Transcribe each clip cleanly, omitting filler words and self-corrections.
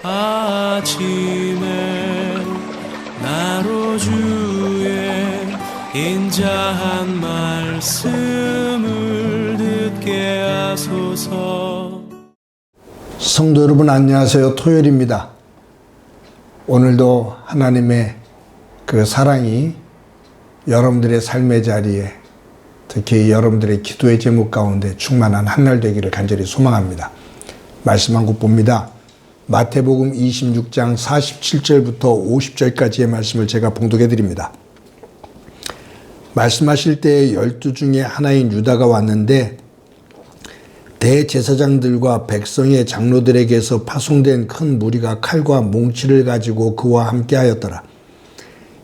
아침에 나로 주의 인자한 말씀을 듣게 하소서. 성도 여러분 안녕하세요. 토요일입니다. 오늘도 하나님의 그 사랑이 여러분들의 삶의 자리에, 특히 여러분들의 기도의 제목 가운데 충만한 한 날 되기를 간절히 소망합니다. 말씀 한 곳 봅니다. 마태복음 26장 47절부터 50절까지의 말씀을 제가 봉독해 드립니다. 말씀하실 때 12 중에 하나인 유다가 왔는데 대제사장들과 백성의 장로들에게서 파송된 큰 무리가 칼과 몽치를 가지고 그와 함께 하였더라.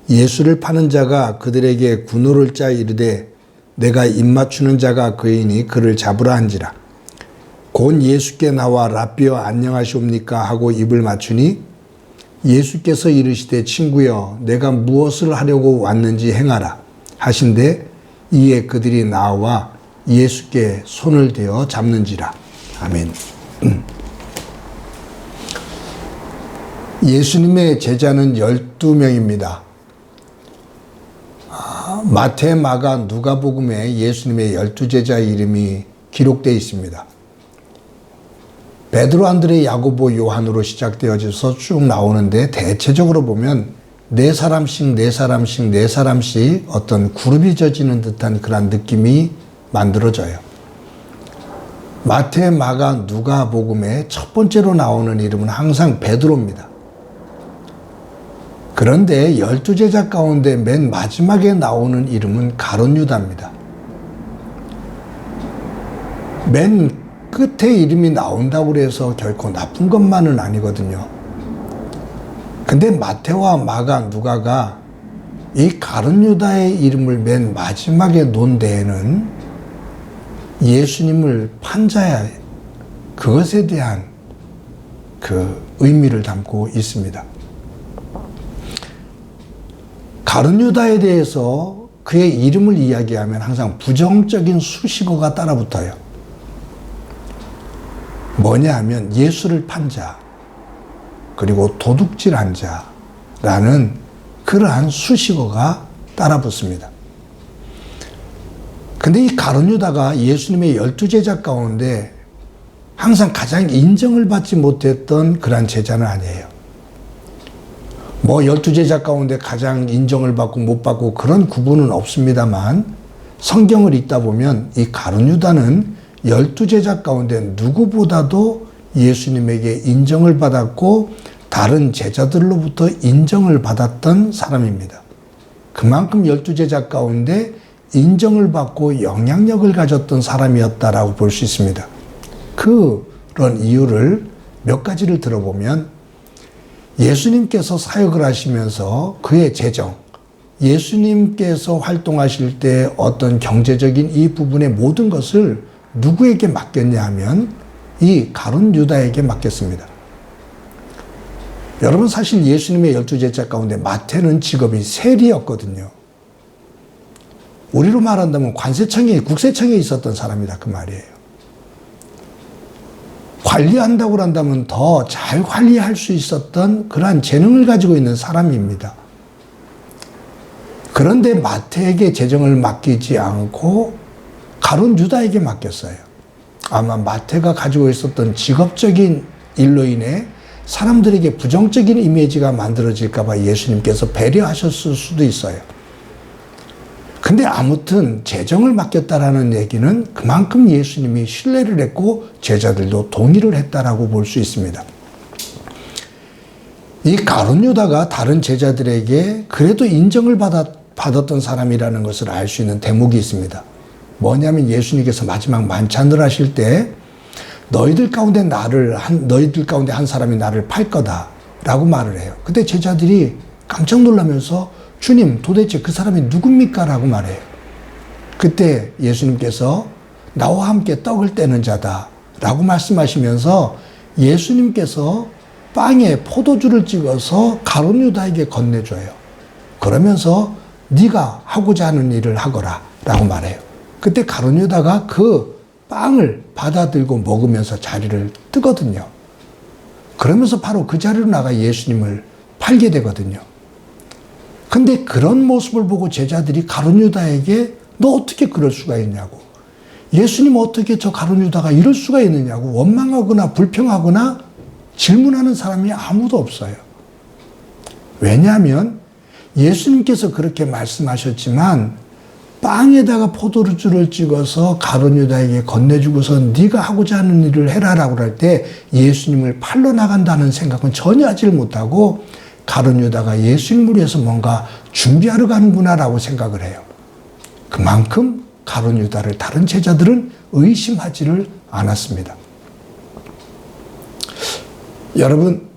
예수를 파는 자가 그들에게 군호를 짜 이르되 내가 입맞추는 자가 그이니 그를 잡으라 한지라. 곧 예수께 나와 랍비여 안녕하시옵니까 하고 입을 맞추니 예수께서 이르시되 친구여 내가 무엇을 하려고 왔는지 행하라 하신대 이에 그들이 나와 예수께 손을 대어 잡는지라. 아멘. 예수님의 제자는 12명입니다. 마태, 마가, 누가복음에 예수님의 12제자 이름이 기록되어 있습니다. 베드로, 안드레, 야고보, 요한으로 시작되어져서 쭉 나오는데 대체적으로 보면 네 사람씩 어떤 그룹이 져지는 듯한 그런 느낌이 만들어져요. 마태, 마가, 누가복음에 첫 번째로 나오는 이름은 항상 베드로입니다. 그런데 12제자 가운데 맨 마지막에 나오는 이름은 가룟 유다입니다. 맨 끝에 이름이 나온다고 해서 결코 나쁜 것만은 아니거든요. 근데 마태와 마가, 누가가 이 가룟 유다의 이름을 맨 마지막에 놓은 데에는 예수님을 판 자야, 그것에 대한 그 의미를 담고 있습니다. 가룟 유다에 대해서 그의 이름을 이야기하면 항상 부정적인 수식어가 따라붙어요. 뭐냐 하면 예수를 판 자, 그리고 도둑질한 자라는 그러한 수식어가 따라붙습니다. 근데 이 가룟 유다가 예수님의 12제자 가운데 항상 가장 인정을 받지 못했던 그러한 제자는 아니에요. 12제자 가운데 가장 인정을 받고 못 받고 그런 구분은 없습니다만 성경을 읽다 보면 이 가룟 유다는 12제자 가운데 누구보다도 예수님에게 인정을 받았고 다른 제자들로부터 인정을 받았던 사람입니다. 그만큼 12제자 가운데 인정을 받고 영향력을 가졌던 사람이었다라고 볼 수 있습니다. 그런 이유를 몇 가지를 들어보면 예수님께서 사역을 하시면서 그의 재정, 예수님께서 활동하실 때 어떤 경제적인 이 부분의 모든 것을 누구에게 맡겼냐 하면 이 가룟 유다에게 맡겼습니다. 여러분 사실 예수님의 12제자 가운데 마태는 직업이 세리였거든요. 우리로 말한다면 관세청에, 국세청에 있었던 사람이다 그 말이에요. 관리한다고 한다면 더 잘 관리할 수 있었던 그러한 재능을 가지고 있는 사람입니다. 그런데 마태에게 재정을 맡기지 않고 가룟 유다에게 맡겼어요. 아마 마태가 가지고 있었던 직업적인 일로 인해 사람들에게 부정적인 이미지가 만들어질까 봐 예수님께서 배려하셨을 수도 있어요. 근데 아무튼 재정을 맡겼다라는 얘기는 그만큼 예수님이 신뢰를 했고 제자들도 동의를 했다라고 볼 수 있습니다. 이 가룟 유다가 다른 제자들에게 그래도 인정을 받았던 사람이라는 것을 알 수 있는 대목이 있습니다. 뭐냐면 예수님께서 마지막 만찬을 하실 때 너희들 가운데 한 사람이 나를 팔 거다라고 말을 해요. 그때 제자들이 깜짝 놀라면서 주님 도대체 그 사람이 누굽니까? 라고 말해요. 그때 예수님께서 나와 함께 떡을 떼는 자다 라고 말씀하시면서 예수님께서 빵에 포도주를 찍어서 가룟 유다에게 건네줘요. 그러면서 네가 하고자 하는 일을 하거라 라고 말해요. 그때 가룟 유다가 그 빵을 받아들고 먹으면서 자리를 뜨거든요. 그러면서 바로 그 자리로 나가 예수님을 팔게 되거든요. 근데 그런 모습을 보고 제자들이 가룟 유다에게 너 어떻게 그럴 수가 있냐고, 예수님 어떻게 저 가룟 유다가 이럴 수가 있느냐고 원망하거나 불평하거나 질문하는 사람이 아무도 없어요. 왜냐하면 예수님께서 그렇게 말씀하셨지만 빵에다가 포도주를 찍어서 가룟 유다에게 건네주고서 네가 하고자 하는 일을 해라라고 할 때 예수님을 팔러 나간다는 생각은 전혀 하지 못하고 가룟 유다가 예수님을 위해서 뭔가 준비하러 가는구나라고 생각을 해요. 그만큼 가룟 유다를 다른 제자들은 의심하지를 않았습니다. 여러분,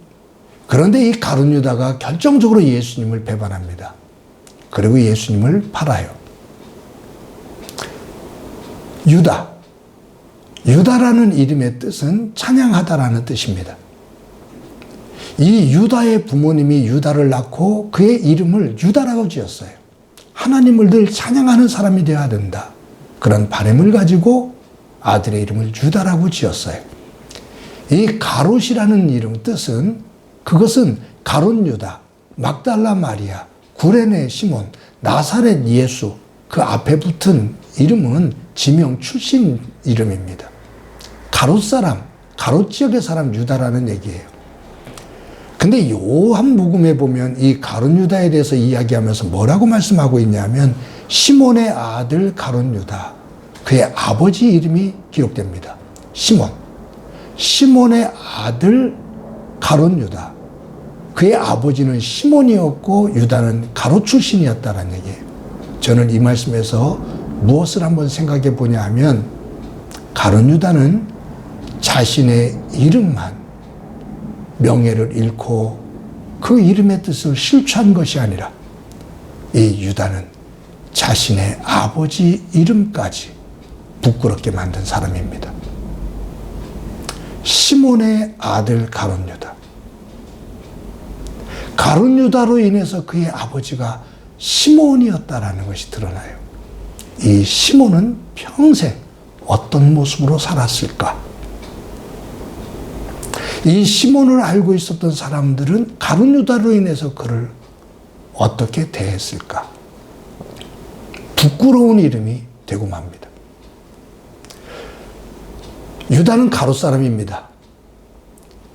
그런데 이 가룟 유다가 결정적으로 예수님을 배반합니다. 그리고 예수님을 팔아요. 유다라는 이름의 뜻은 찬양하다라는 뜻입니다. 이 유다의 부모님이 유다를 낳고 그의 이름을 유다라고 지었어요. 하나님을 늘 찬양하는 사람이 되어야 된다, 그런 바람을 가지고 아들의 이름을 유다라고 지었어요. 이 가롯이라는 이름 뜻은, 그것은 가롯 유다, 막달라 마리아, 구레네 시몬, 나사렛 예수, 그 앞에 붙은 이름은 지명 출신 이름입니다. 가롯 사람, 가롯 지역의 사람 유다라는 얘기예요. 근데 요한복음에 보면 이 가룟 유다에 대해서 이야기하면서 뭐라고 말씀하고 있냐면 시몬의 아들 가룟 유다, 그의 아버지 이름이 기록됩니다. 시몬의 아들 가룟 유다, 그의 아버지는 시몬이었고 유다는 가롯 출신이었다는 얘기예요. 저는 이 말씀에서 무엇을 한번 생각해 보냐 하면 가룟 유다는 자신의 이름만, 명예를 잃고 그 이름의 뜻을 실추한 것이 아니라 이 유다는 자신의 아버지 이름까지 부끄럽게 만든 사람입니다. 시몬의 아들 가룟 유다. 가룟 유다로 인해서 그의 아버지가 시몬이었다라는 것이 드러나요. 이 시몬은 평생 어떤 모습으로 살았을까? 이 시몬을 알고 있었던 사람들은 가룟 유다로 인해서 그를 어떻게 대했을까? 부끄러운 이름이 되고 맙니다. 유다는 가롯 사람입니다.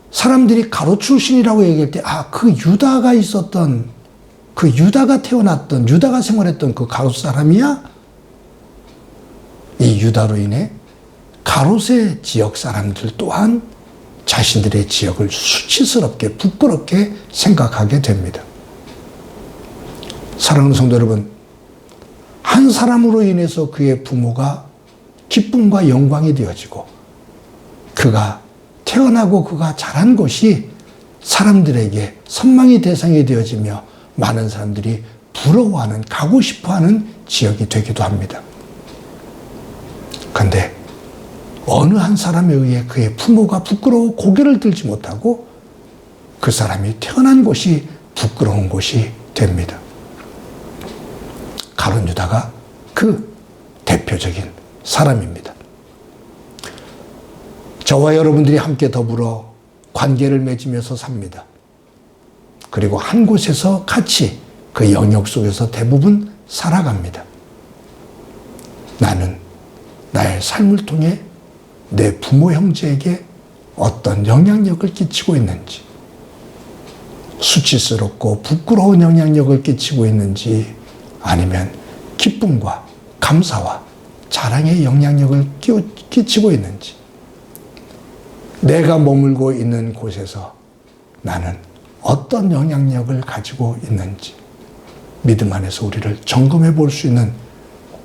사람들이 가롯 출신이라고 얘기할 때, 그 유다가 있었던, 그 유다가 태어났던, 유다가 생활했던 그 가롯 사람이야? 이 유다로 인해 가롯의 지역 사람들 또한 자신들의 지역을 수치스럽게, 부끄럽게 생각하게 됩니다. 사랑하는 성도 여러분, 한 사람으로 인해서 그의 부모가 기쁨과 영광이 되어지고 그가 태어나고 그가 자란 곳이 사람들에게 선망의 대상이 되어지며 많은 사람들이 부러워하는, 가고 싶어하는 지역이 되기도 합니다. 그런데 어느 한 사람에 의해 그의 부모가 부끄러워 고개를 들지 못하고 그 사람이 태어난 곳이 부끄러운 곳이 됩니다. 가룟 유다가 그 대표적인 사람입니다. 저와 여러분들이 함께 더불어 관계를 맺으면서 삽니다. 그리고 한 곳에서 같이 그 영역 속에서 대부분 살아갑니다. 나는 나의 삶을 통해 내 부모 형제에게 어떤 영향력을 끼치고 있는지, 수치스럽고 부끄러운 영향력을 끼치고 있는지, 아니면 기쁨과 감사와 자랑의 영향력을 끼치고 있는지, 내가 머물고 있는 곳에서 나는 어떤 영향력을 가지고 있는지 믿음 안에서 우리를 점검해 볼 수 있는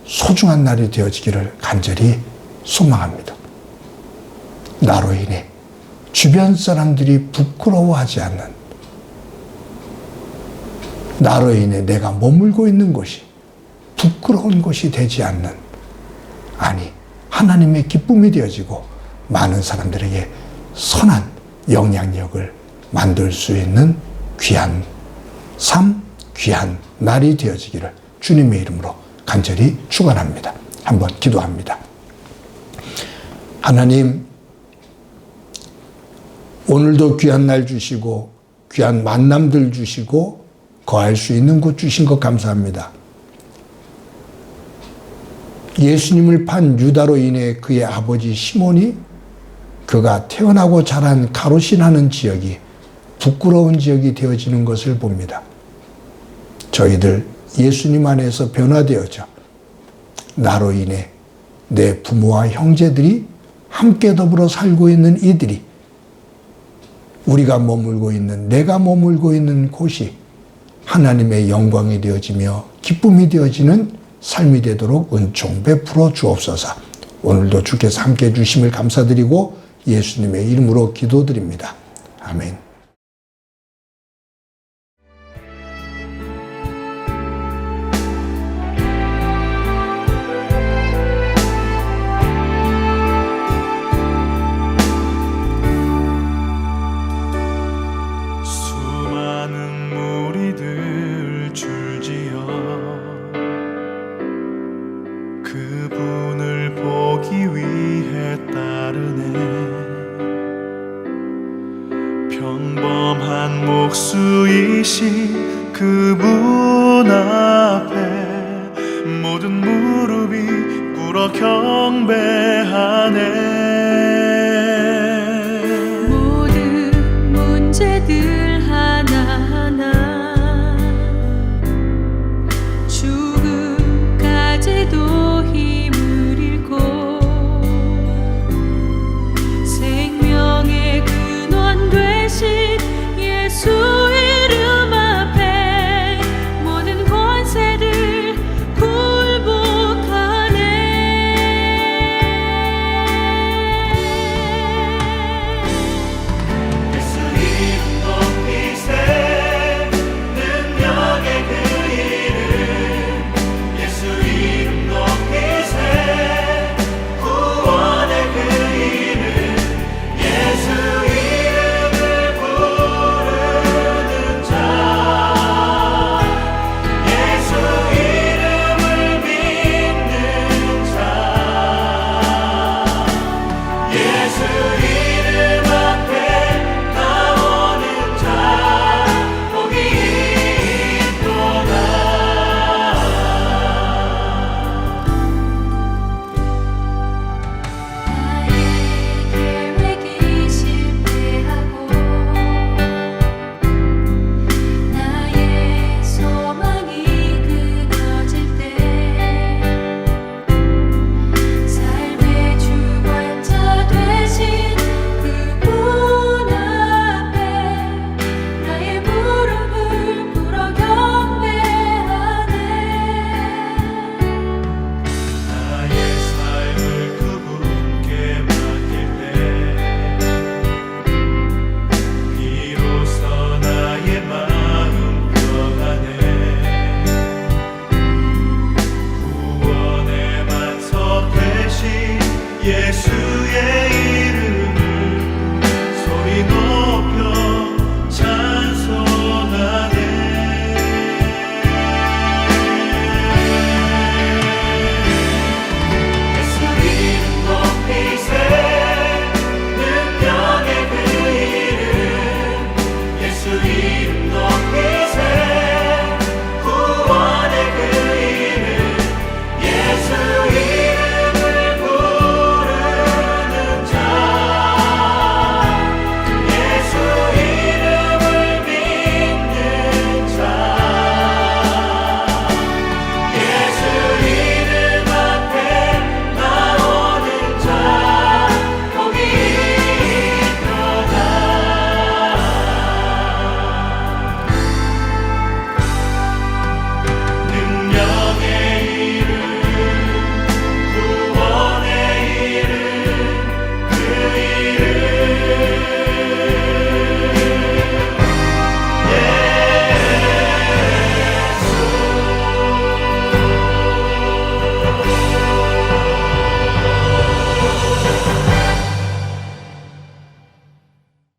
소중한 날이 되어지기를 간절히 소망합니다. 나로 인해 주변 사람들이 부끄러워하지 않는, 나로 인해 내가 머물고 있는 곳이 부끄러운 곳이 되지 않는, 아니 하나님의 기쁨이 되어지고 많은 사람들에게 선한 영향력을 만들 수 있는 귀한 삶, 귀한 날이 되어지기를 주님의 이름으로 간절히 축원합니다. 한번 기도합니다. 하나님, 오늘도 귀한 날 주시고 귀한 만남들 주시고 거할 수 있는 곳 주신 것 감사합니다. 예수님을 판 유다로 인해 그의 아버지 시몬이 그가 태어나고 자란 가롯이라는 지역이 부끄러운 지역이 되어지는 것을 봅니다. 저희들 예수님 안에서 변화되어져 나로 인해 내 부모와 형제들이 함께 더불어 살고 있는 이들이 우리가 머물고 있는 내가 머물고 있는 곳이 하나님의 영광이 되어지며 기쁨이 되어지는 삶이 되도록 은총 베풀어 주옵소서. 오늘도 주께서 함께 해주심을 감사드리고 예수님의 이름으로 기도드립니다. 아멘. 수많은 무리들 줄지어 그분을 보기 위해 따르네. 평범한 목수이신 그분 앞에 모든 무릎이 꿇어 경배하네.